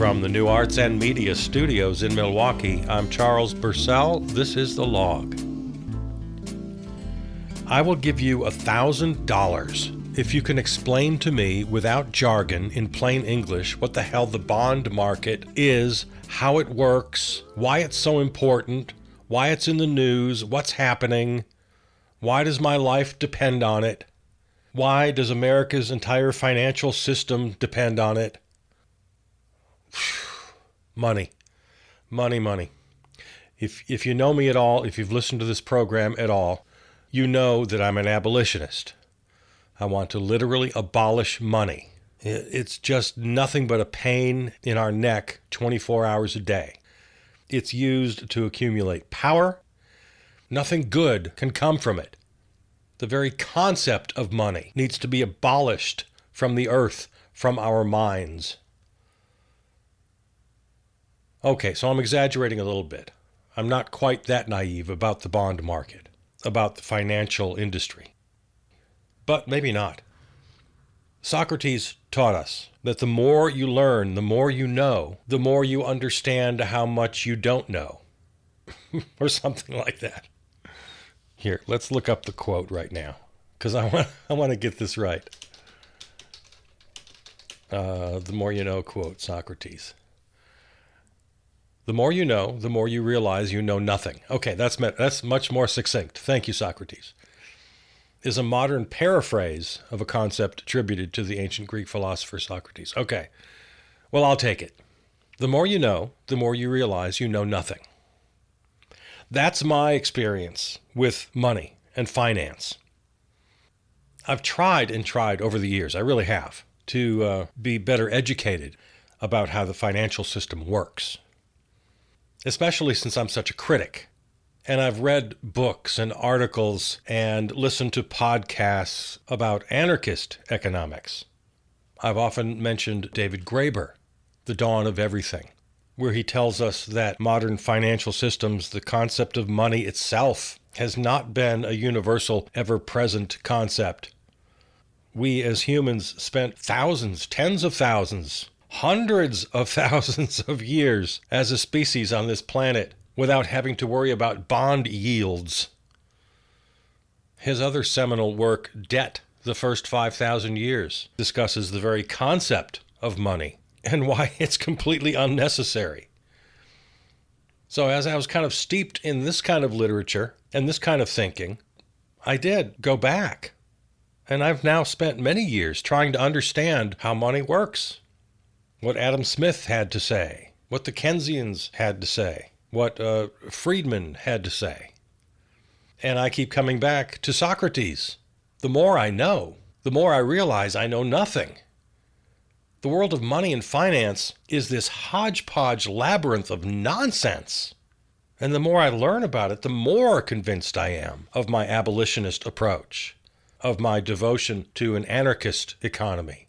From the New Arts and Media Studios in Milwaukee, I'm Charles Bursell. This is The Log. I will give you $1,000 if you can explain to me without jargon in plain English what the hell the bond market is, how it works, why it's so important, why it's in the news, what's happening, why does my life depend on it, why does America's entire financial system depend on it. Money. If you know me at all, if you've listened to this program at all, you know that I'm an abolitionist. I want to literally abolish money. It's just nothing but a pain in our neck 24 hours a day. It's used to accumulate power. Nothing good can come from it. The very concept of money needs to be abolished from the earth, from our minds. Okay, so I'm exaggerating a little bit. I'm not quite that naive about the bond market, about the financial industry. But maybe not. Socrates taught us that the more you learn, the more you know, the more you understand how much you don't know. Or something like that. Here, let's look up the quote right now, because I want to get this right. The more you know quote, Socrates. The more you know, the more you realize you know nothing. Okay, that's much more succinct. Thank you, Socrates. Is a modern paraphrase of a concept attributed to the ancient Greek philosopher Socrates. Okay, well, I'll take it. The more you know, the more you realize you know nothing. That's my experience with money and finance. I've tried over the years, I really have, to be better educated about how the financial system works. Especially since I'm such a critic. And I've read books and articles and listened to podcasts about anarchist economics. I've often mentioned David Graeber, The Dawn of Everything, where he tells us that modern financial systems, the concept of money itself, has not been a universal, ever-present concept. We as humans spent thousands, tens of thousands, hundreds of thousands of years as a species on this planet without having to worry about bond yields. His other seminal work, Debt, the First 5,000 Years, discusses the very concept of money and why it's completely unnecessary. So as I was kind of steeped in this kind of literature and this kind of thinking, I did go back. And I've now spent many years trying to understand how money works. What Adam Smith had to say, what the Keynesians had to say, what Friedman had to say. And I keep coming back to Socrates. The more I know, the more I realize I know nothing. The world of money and finance is this hodgepodge labyrinth of nonsense. And the more I learn about it, the more convinced I am of my abolitionist approach, of my devotion to an anarchist economy.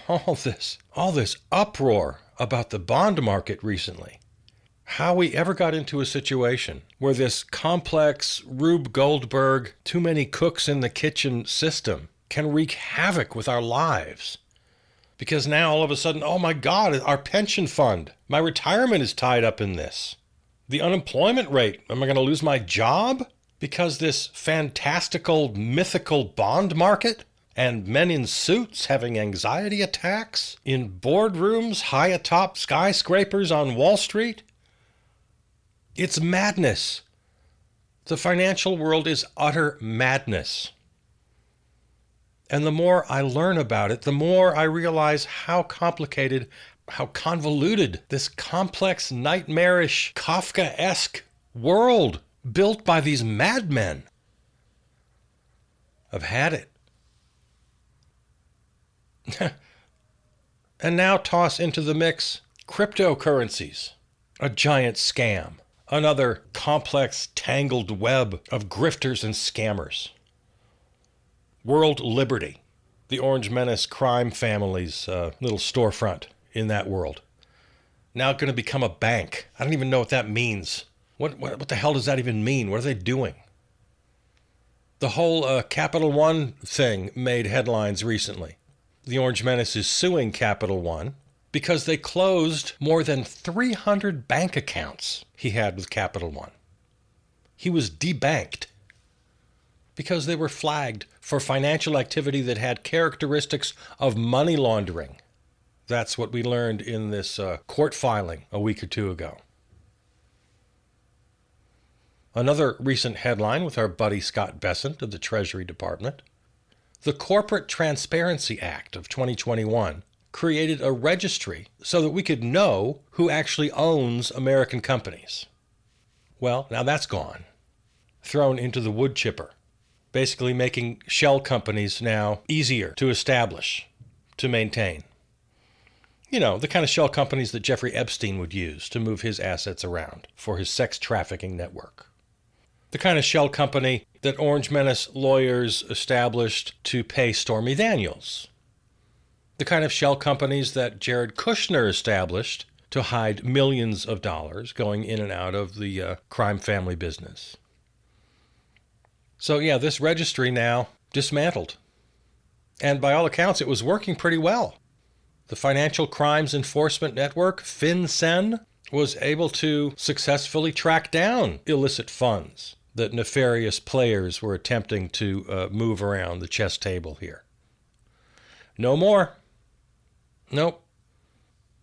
All this uproar about the bond market recently. How we ever got into a situation where this complex Rube Goldberg, too many cooks in the kitchen system can wreak havoc with our lives. Because now all of a sudden, oh my God, our pension fund, my retirement is tied up in this. The unemployment rate, am I going to lose my job? Because this fantastical, mythical bond market? And men in suits having anxiety attacks in boardrooms high atop skyscrapers on Wall Street? It's madness. The financial world is utter madness. And the more I learn about it, the more I realize how complicated, how convoluted this complex, nightmarish, Kafkaesque world built by these madmen. I've had it. And now toss into the mix cryptocurrencies, a giant scam, another complex, tangled web of grifters and scammers. World Liberty, the Orange Menace crime family's little storefront in that world. Now going to become a bank. I don't even know what that means. What the hell does that even mean? What are they doing? The whole Capital One thing made headlines recently. the Orange Menace is suing Capital One because they closed more than 300 bank accounts he had with Capital One. He was debanked because they were flagged for financial activity that had characteristics of money laundering. That's what we learned in this court filing a week or two ago. Another recent headline with our buddy Scott Bessent of the Treasury Department. The Corporate Transparency Act of 2021 created a registry so that we could know who actually owns American companies. Well, now that's gone. Thrown into the wood chipper. Basically making shell companies now easier to establish, to maintain. You know, the kind of shell companies that Jeffrey Epstein would use to move his assets around for his sex trafficking network. The kind of shell company that Orange Menace lawyers established to pay Stormy Daniels. The kind of shell companies that Jared Kushner established to hide millions of dollars going in and out of the crime family business. So yeah, this registry now dismantled. And by all accounts, it was working pretty well. The Financial Crimes Enforcement Network, FinCEN, was able to successfully track down illicit funds that nefarious players were attempting to move around the chess table here. No more. Nope.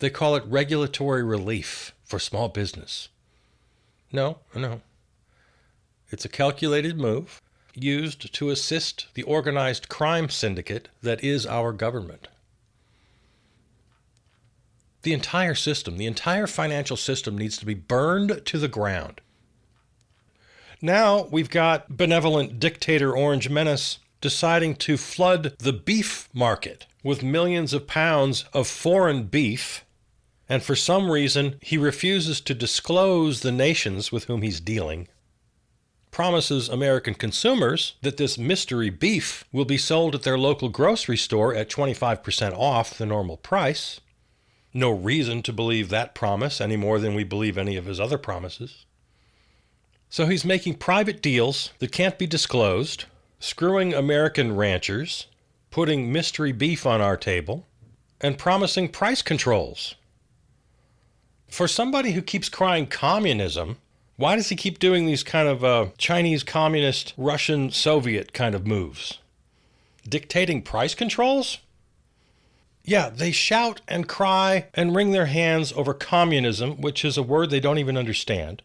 They call it regulatory relief for small business. No. It's a calculated move used to assist the organized crime syndicate that is our government. The entire system, the entire financial system needs to be burned to the ground. Now we've got benevolent dictator Orange Menace deciding to flood the beef market with millions of pounds of foreign beef, and for some reason he refuses to disclose the nations with whom he's dealing. Promises American consumers that this mystery beef will be sold at their local grocery store at 25% off the normal price. No reason to believe that promise any more than we believe any of his other promises. So he's making private deals that can't be disclosed, screwing American ranchers, putting mystery beef on our table, and promising price controls. For somebody who keeps crying communism, why does he keep doing these kind of Chinese communist, Russian, Soviet kind of moves? Dictating price controls? Yeah, they shout and cry and wring their hands over communism, which is a word they don't even understand.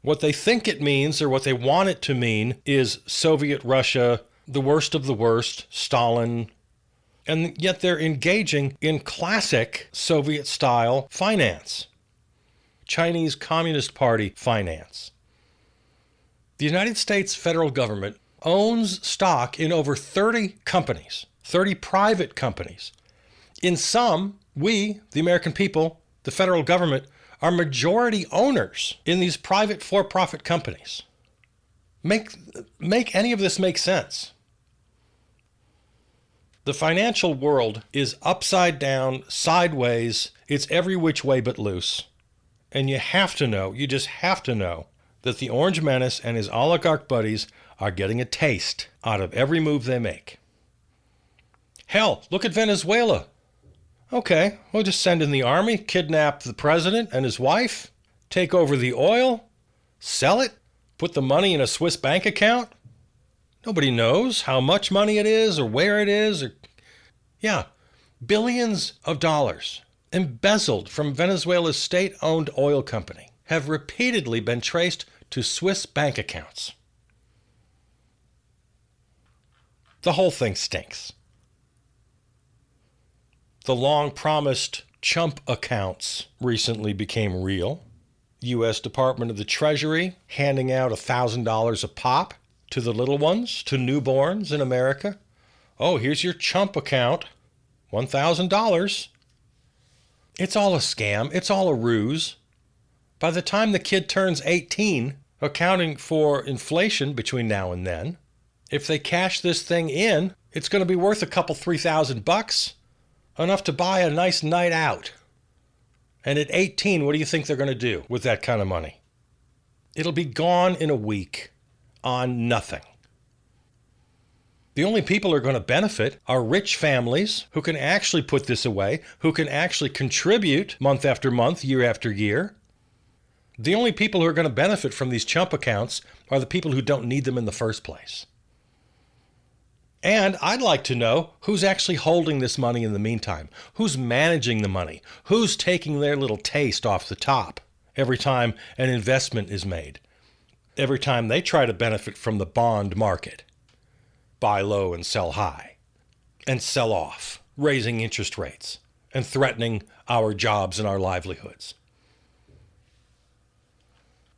What they think it means, or what they want it to mean, is Soviet Russia, the worst of the worst, Stalin. And yet they're engaging in classic Soviet-style finance. Chinese Communist Party finance. The United States federal government owns stock in over 30 companies, 30 private companies. In some, we, the American people, the federal government, are majority owners in these private for-profit companies. Make any of this make sense? The financial world is upside down, sideways, it's every which way but loose. And you just have to know, that the Orange Menace and his oligarch buddies are getting a taste out of every move they make. Hell, look at Venezuela. Okay, we'll just send in the army, kidnap the president and his wife, take over the oil, sell it, put the money in a Swiss bank account. Nobody knows how much money it is or where it is. Billions of dollars embezzled from Venezuela's state-owned oil company have repeatedly been traced to Swiss bank accounts. The whole thing stinks. The long-promised chump accounts recently became real. U.S. Department of the Treasury handing out $1,000 a pop to the little ones, to newborns in America. Oh, here's your chump account, $1,000. It's all a scam. It's all a ruse. By the time the kid turns 18, accounting for inflation between now and then, if they cash this thing in, it's going to be worth a couple $3,000, enough to buy a nice night out. And at 18, what do you think they're going to do with that kind of money? It'll be gone in a week on nothing. The only people who are going to benefit are rich families who can actually put this away, who can actually contribute month after month, year after year. The only people who are going to benefit from these chump accounts are the people who don't need them in the first place. And I'd like to know who's actually holding this money in the meantime, who's managing the money, who's taking their little taste off the top every time an investment is made, every time they try to benefit from the bond market. Buy low and sell high, and sell off, raising interest rates and threatening our jobs and our livelihoods.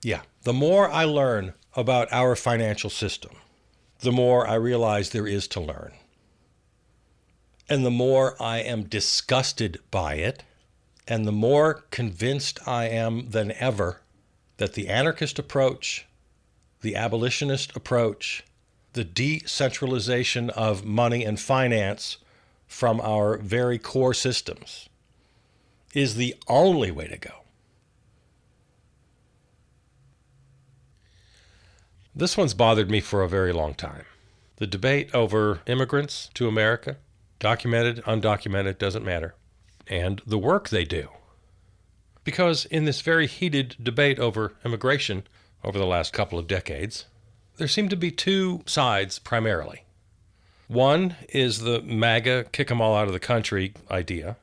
Yeah, the more I learn about our financial system, the more I realize there is to learn. And the more I am disgusted by it, and the more convinced I am than ever that the anarchist approach, the abolitionist approach, the decentralization of money and finance from our very core systems is the only way to go. This one's bothered me for a very long time. The debate over immigrants to America, documented, undocumented, doesn't matter, and the work they do. Because in this very heated debate over immigration over the last couple of decades, there seem to be two sides primarily. One is the MAGA kick them all out of the country idea.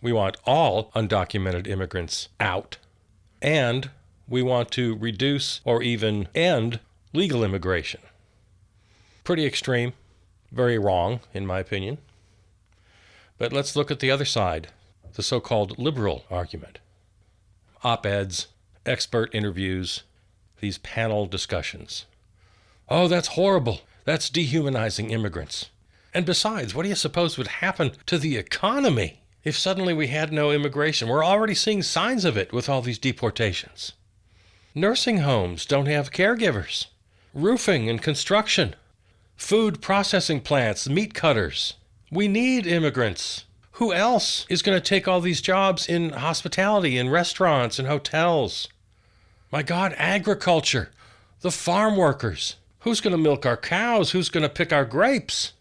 We want all undocumented immigrants out, and we want to reduce or even end legal immigration. Pretty extreme, very wrong, in my opinion. But let's look at the other side, the so-called liberal argument. Op-eds, expert interviews, these panel discussions. Oh, that's horrible. That's dehumanizing immigrants. And besides, what do you suppose would happen to the economy if suddenly we had no immigration? We're already seeing signs of it with all these deportations. Nursing homes don't have caregivers. Roofing and construction. Food processing plants, meat cutters. We need immigrants. Who else is going to take all these jobs in hospitality, in restaurants and hotels? My God, agriculture, the farm workers. Who's going to milk our cows? Who's going to pick our grapes?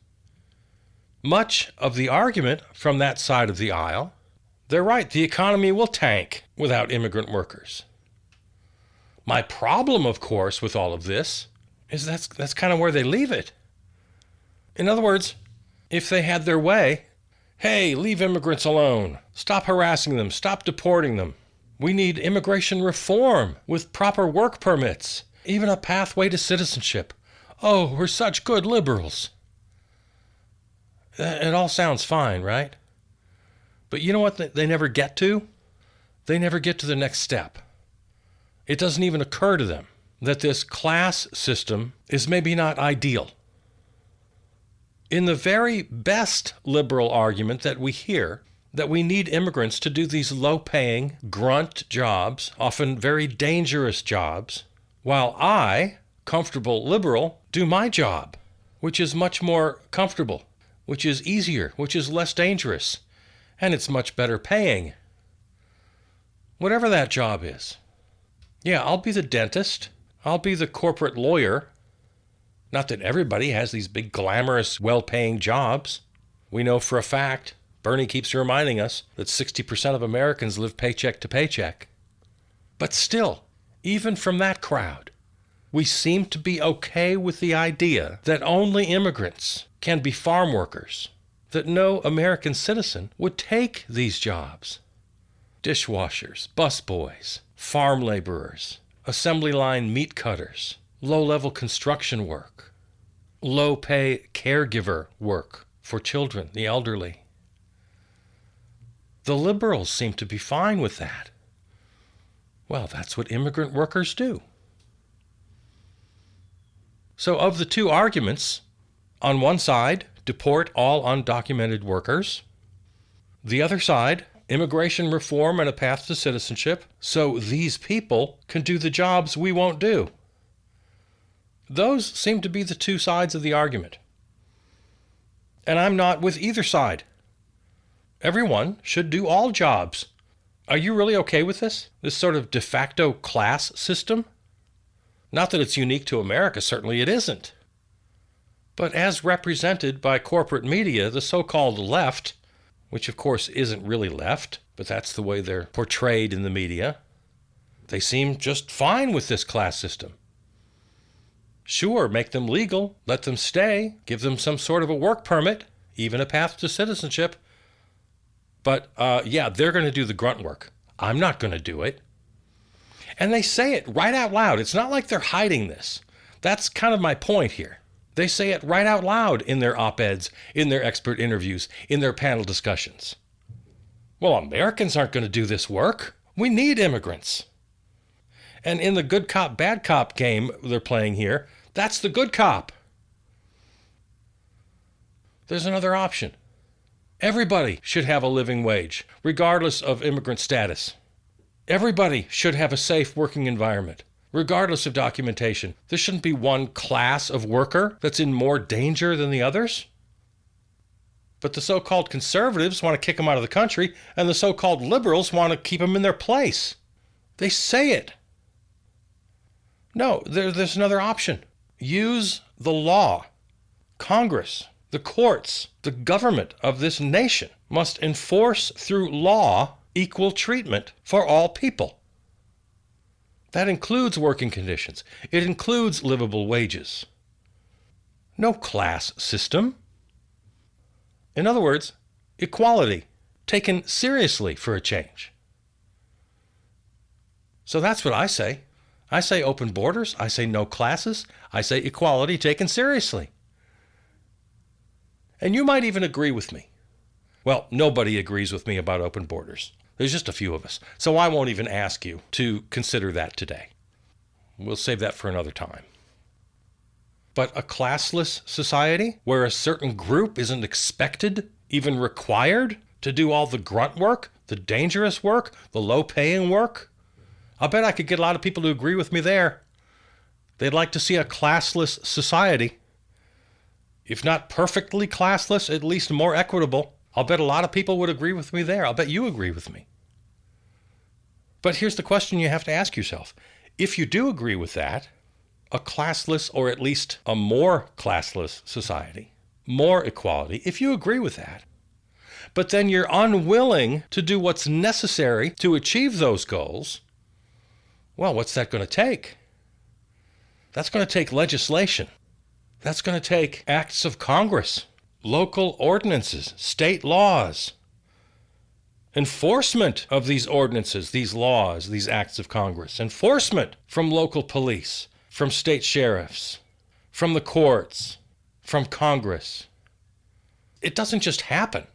Much of the argument from that side of the aisle, they're right, the economy will tank without immigrant workers. My problem, of course, with all of this is that's kind of where they leave it. In other words, if they had their way, hey, leave immigrants alone. Stop harassing them. Stop deporting them. We need immigration reform with proper work permits, even a pathway to citizenship. Oh, we're such good liberals. It all sounds fine, right? But you know what they never get to? They never get to the next step. It doesn't even occur to them that this class system is maybe not ideal. In the very best liberal argument that we hear, that we need immigrants to do these low-paying, grunt jobs, often very dangerous jobs, while I, comfortable liberal, do my job, which is much more comfortable, which is easier, which is less dangerous, and it's much better paying. Whatever that job is. Yeah, I'll be the dentist. I'll be the corporate lawyer. Not that everybody has these big, glamorous, well-paying jobs. We know for a fact, Bernie keeps reminding us, that 60% of Americans live paycheck to paycheck. But still, even from that crowd, we seem to be okay with the idea that only immigrants can be farm workers, that no American citizen would take these jobs. Dishwashers, busboys, farm laborers, assembly line meat cutters, low-level construction work, low-pay caregiver work for children, the elderly. The liberals seem to be fine with that. Well, that's what immigrant workers do. So of the two arguments, on one side, deport all undocumented workers. The other side, immigration reform and a path to citizenship, so these people can do the jobs we won't do. Those seem to be the two sides of the argument. And I'm not with either side. Everyone should do all jobs. Are you really okay with this? This sort of de facto class system? Not that it's unique to America, certainly it isn't. But as represented by corporate media, the so-called left, which of course isn't really left, but that's the way they're portrayed in the media, they seem just fine with this class system. Sure, make them legal, let them stay, give them some sort of a work permit, even a path to citizenship. But yeah, they're going to do the grunt work. I'm not going to do it. And they say it right out loud. It's not like they're hiding this. That's kind of my point here. They say it right out loud in their op-eds, in their expert interviews, in their panel discussions. Well, Americans aren't going to do this work. We need immigrants. And in the good cop, bad cop game they're playing here, that's the good cop. There's another option. Everybody should have a living wage, regardless of immigrant status. Everybody should have a safe working environment, regardless of documentation. There shouldn't be one class of worker that's in more danger than the others. But the so-called conservatives want to kick them out of the country, and the so-called liberals want to keep them in their place. They say it. No, there's another option. Use the law. Congress, the courts, the government of this nation must enforce through law equal treatment for all people. That includes working conditions. It includes livable wages. No class system. In other words, equality taken seriously for a change. So that's what I say. I say open borders. I say no classes. I say equality taken seriously. And you might even agree with me. Well, nobody agrees with me about open borders. There's just a few of us. So I won't even ask you to consider that today. We'll save that for another time. But a classless society where a certain group isn't expected, even required, to do all the grunt work, the dangerous work, the low-paying work, I'll bet I could get a lot of people to agree with me there. They'd like to see a classless society. If not perfectly classless, at least more equitable. I'll bet a lot of people would agree with me there. I'll bet you agree with me. But here's the question you have to ask yourself. If you do agree with that, a classless or at least a more classless society, more equality, if you agree with that, but then you're unwilling to do what's necessary to achieve those goals, well, what's that going to take? That's going to take legislation. That's going to take acts of Congress, local ordinances, state laws, enforcement of these ordinances, these laws, these acts of Congress, enforcement from local police, from state sheriffs, from the courts, from Congress. It doesn't just happen.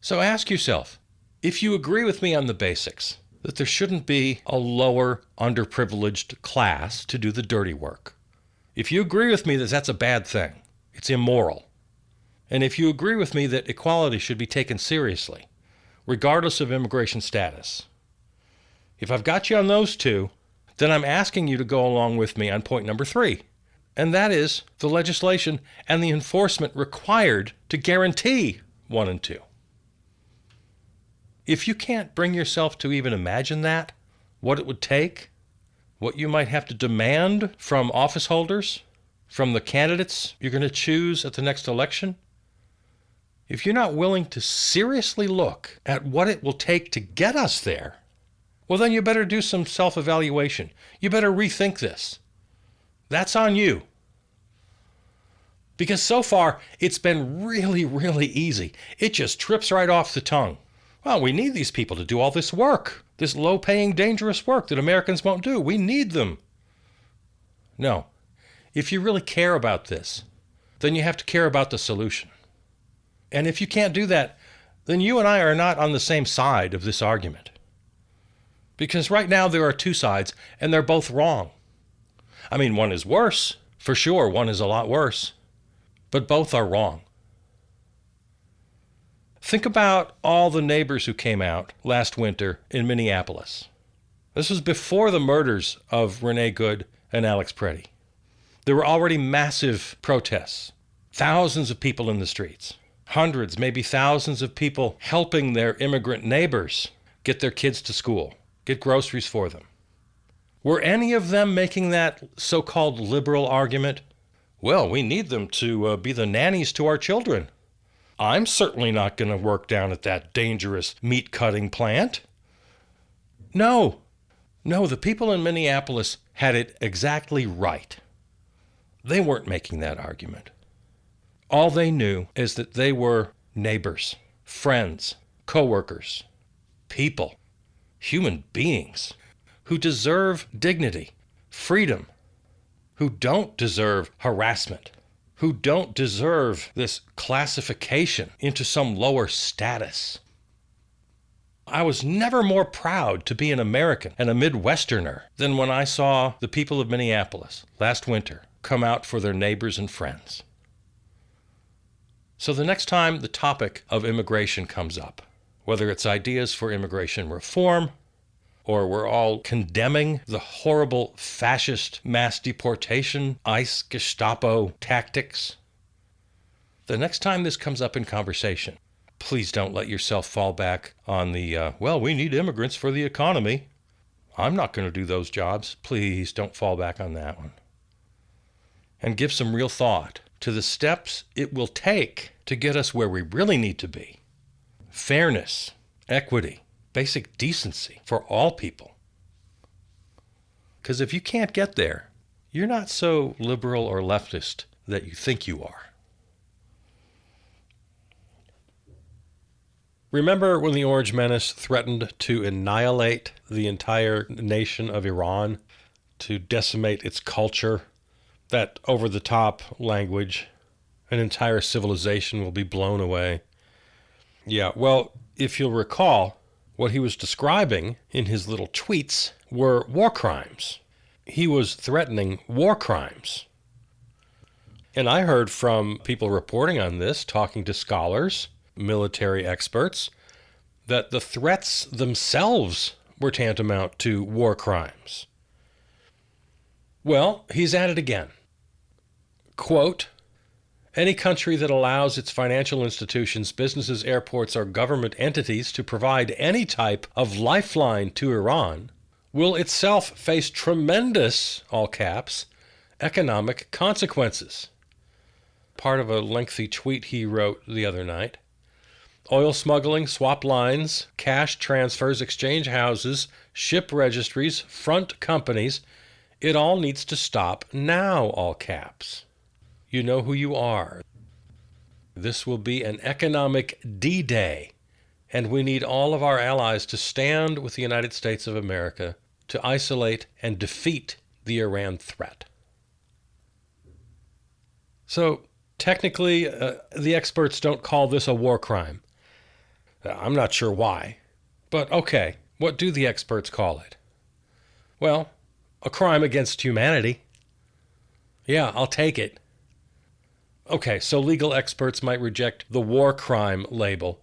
So ask yourself, if you agree with me on the basics, that there shouldn't be a lower, underprivileged class to do the dirty work. If you agree with me that that's a bad thing, it's immoral, and if you agree with me that equality should be taken seriously, regardless of immigration status, if I've got you on those two, then I'm asking you to go along with me on point number 3, and that is the legislation and the enforcement required to guarantee 1 and 2. If you can't bring yourself to even imagine that, what it would take, what you might have to demand from office holders, from the candidates you're going to choose at the next election, if you're not willing to seriously look at what it will take to get us there, well, then you better do some self-evaluation. You better rethink this. That's on you. Because so far, it's been really, really easy. It just trips right off the tongue. Well, we need these people to do all this work, this low-paying, dangerous work that Americans won't do. We need them. No. If you really care about this, then you have to care about the solution. And if you can't do that, then you and I are not on the same side of this argument. Because right now there are two sides, and they're both wrong. I mean, one is worse. For sure, one is a lot worse. But both are wrong. Think about all the neighbors who came out last winter in Minneapolis. This was before the murders of Renee Good and Alex Preddy. There were already massive protests, thousands of people in the streets, hundreds, maybe thousands of people helping their immigrant neighbors get their kids to school, get groceries for them. Were any of them making that so-called liberal argument? Well, we need them to be the nannies to our children. I'm certainly not going to work down at that dangerous meat cutting plant. No, the people in Minneapolis had it exactly right. They weren't making that argument. All they knew is that they were neighbors, friends, coworkers, people, human beings who deserve dignity, freedom, who don't deserve harassment, who don't deserve this classification into some lower status. I was never more proud to be an American and a Midwesterner than when I saw the people of Minneapolis last winter come out for their neighbors and friends. So the next time the topic of immigration comes up, whether it's ideas for immigration reform, or we're all condemning the horrible fascist mass deportation, ICE, Gestapo tactics, the next time this comes up in conversation, please don't let yourself fall back on the, we need immigrants for the economy. I'm not going to do those jobs. Please don't fall back on that one. And give some real thought to the steps it will take to get us where we really need to be. Fairness, equity, basic decency for all people. Because if you can't get there, you're not so liberal or leftist that you think you are. Remember when the Orange Menace threatened to annihilate the entire nation of Iran, to decimate its culture, that over-the-top language, an entire civilization will be blown away? Yeah, well, if you'll recall, what he was describing in his little tweets were war crimes. He was threatening war crimes. And I heard from people reporting on this, talking to scholars, military experts, that the threats themselves were tantamount to war crimes. Well, he's at it again. Quote, "Any country that allows its financial institutions, businesses, airports, or government entities to provide any type of lifeline to Iran will itself face tremendous, all caps, economic consequences." Part of a lengthy tweet he wrote the other night. Oil smuggling, swap lines, cash transfers, exchange houses, ship registries, front companies, it all needs to stop now, all caps. You know who you are. This will be an economic D-Day, and we need all of our allies to stand with the United States of America to isolate and defeat the Iran threat. So, technically, the experts don't call this a war crime. I'm not sure why. But okay, what do the experts call it? Well, a crime against humanity. Yeah, I'll take it. Okay, so legal experts might reject the war crime label,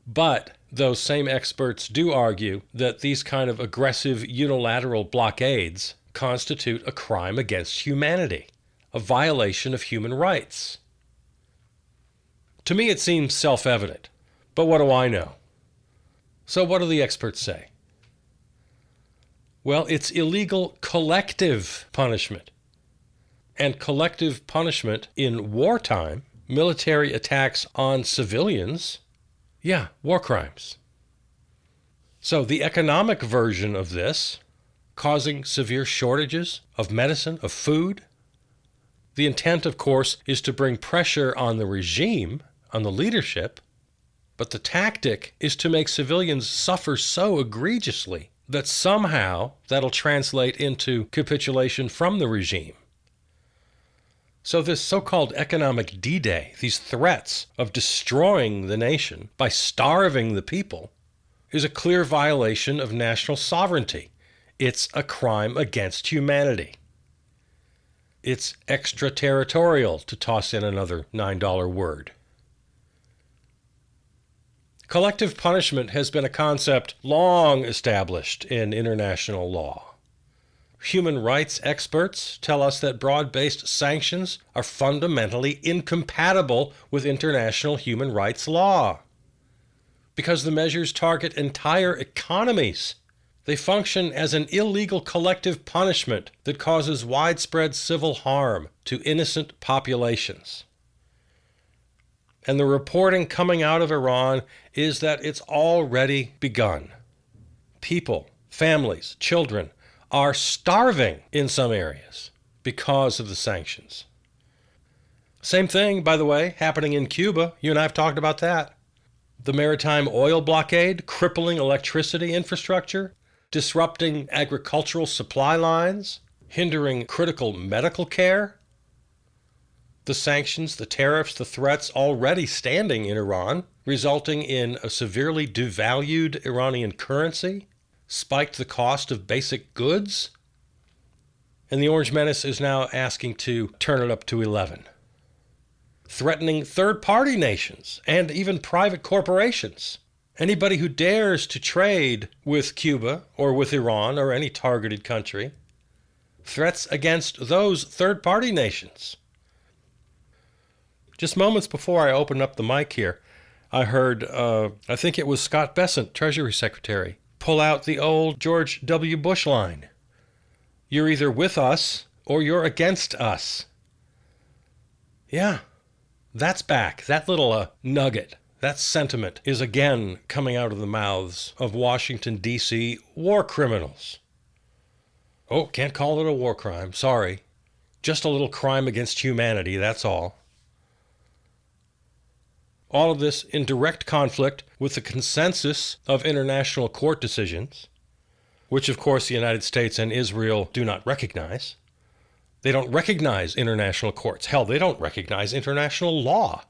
but those same experts do argue that these kind of aggressive unilateral blockades constitute a crime against humanity, a violation of human rights. To me, it seems self-evident, but what do I know? So what do the experts say? Well, it's illegal collective punishment. And collective punishment in wartime, military attacks on civilians, war crimes. So the economic version of this, causing severe shortages of medicine, of food, the intent, of course, is to bring pressure on the regime, on the leadership, but the tactic is to make civilians suffer so egregiously that somehow that'll translate into capitulation from the regime. So this so-called economic D-Day, these threats of destroying the nation by starving the people, is a clear violation of national sovereignty. It's a crime against humanity. It's extraterritorial, to toss in another $9 word. Collective punishment has been a concept long established in international law. Human rights experts tell us that broad-based sanctions are fundamentally incompatible with international human rights law because the measures target entire economies They function as an illegal collective punishment that causes widespread civil harm to innocent populations. And the reporting coming out of Iran is that it's already begun. People, families, children are starving in some areas because of the sanctions. Same thing, by the way, happening in Cuba. You and I have talked about that. The maritime oil blockade, crippling electricity infrastructure, disrupting agricultural supply lines, hindering critical medical care. The sanctions, the tariffs, the threats already standing in Iran, resulting in a severely devalued Iranian currency, spiked the cost of basic goods. And the Orange Menace is now asking to turn it up to 11. Threatening third-party nations and even private corporations. Anybody who dares to trade with Cuba or with Iran or any targeted country, threats against those third-party nations. Just moments before I opened up the mic here, I heard, I think it was Scott Bessent, Treasury Secretary, pull out the old George W. Bush line. You're either with us or you're against us. Yeah. That's back. That little nugget, that sentiment is again coming out of the mouths of Washington, D.C. war criminals. Oh, can't call it a war crime. Sorry. Just a little crime against humanity, that's all. All of this in direct conflict with the consensus of international court decisions, which of course the United States and Israel do not recognize. They don't recognize international courts. Hell, they don't recognize international law.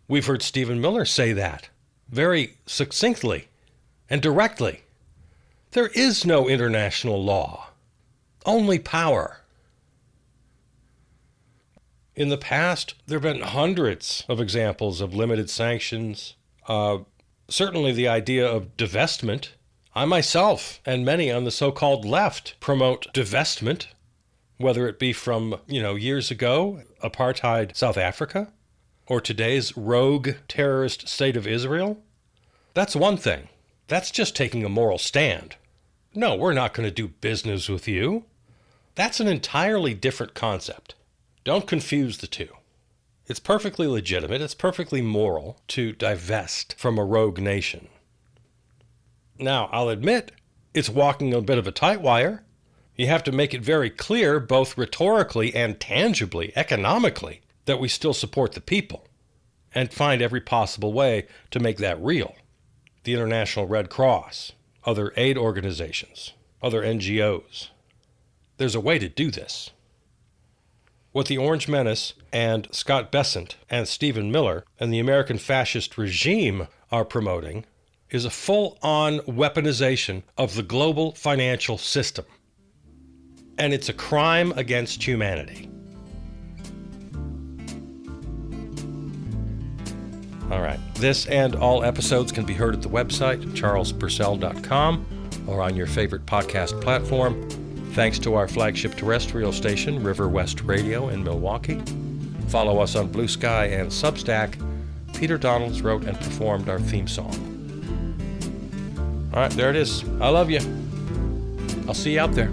We've heard Stephen Miller say that very succinctly and directly. There is no international law, only power. In the past, there have been hundreds of examples of limited sanctions. Certainly the idea of divestment. I myself and many on the so-called left promote divestment. Whether it be from, years ago, apartheid South Africa, or today's rogue terrorist state of Israel, that's one thing. That's just taking a moral stand. No, we're not going to do business with you. That's an entirely different concept. Don't confuse the two. It's perfectly legitimate, it's perfectly moral to divest from a rogue nation. Now, I'll admit, it's walking a bit of a tight wire. You have to make it very clear, both rhetorically and tangibly, economically, that we still support the people, and find every possible way to make that real. The International Red Cross, other aid organizations, other NGOs. There's a way to do this. What the Orange Menace and Scott Bessent and Stephen Miller and the American fascist regime are promoting is a full-on weaponization of the global financial system. And it's a crime against humanity. All right. This and all episodes can be heard at the website, charlespurcell.com, or on your favorite podcast platform. Thanks to our flagship terrestrial station, River West Radio in Milwaukee. Follow us on Blue Sky and Substack. Peter Donalds wrote and performed our theme song. All right, there it is. I love you. I'll see you out there.